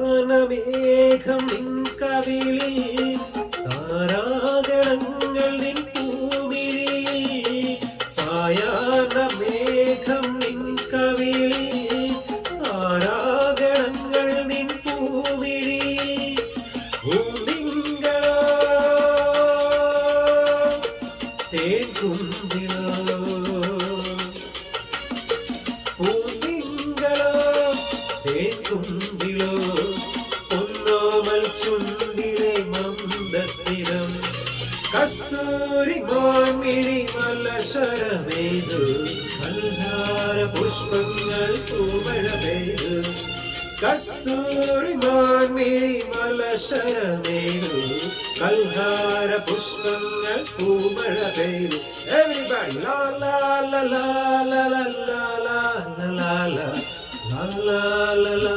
സായാഹ്നമേഘം നിൻ കവിളിൽ താരാഗണങ്ങൾ നിൻ പൂമിഴിയിൽ സായാഹ്നമേഘം നിൻ കവിളിൽ താരാഗണങ്ങൾ നിൻ പൂമിഴിയിൽ പൂന്തിങ്കളോ തേൻകുമ്പിളോ പൂന്തിങ്കളോ തേൻകുമ്പിളോ പൊന്നോമൽ ചുണ്ടിലെ മന്ദസ്മിതം കസ്തൂരി മാൻമിഴി മലശരമേതു കൽഹാര പുഷ്പങ്ങൾ പൂമഴ പെയ്തു കസ്തൂരി മാൻമിഴി മലശരമേതു കൽഹാര പുഷ്പങ്ങൾ പൂമഴ പെയ്തു. Everybody la la la la la la la la la la la la la la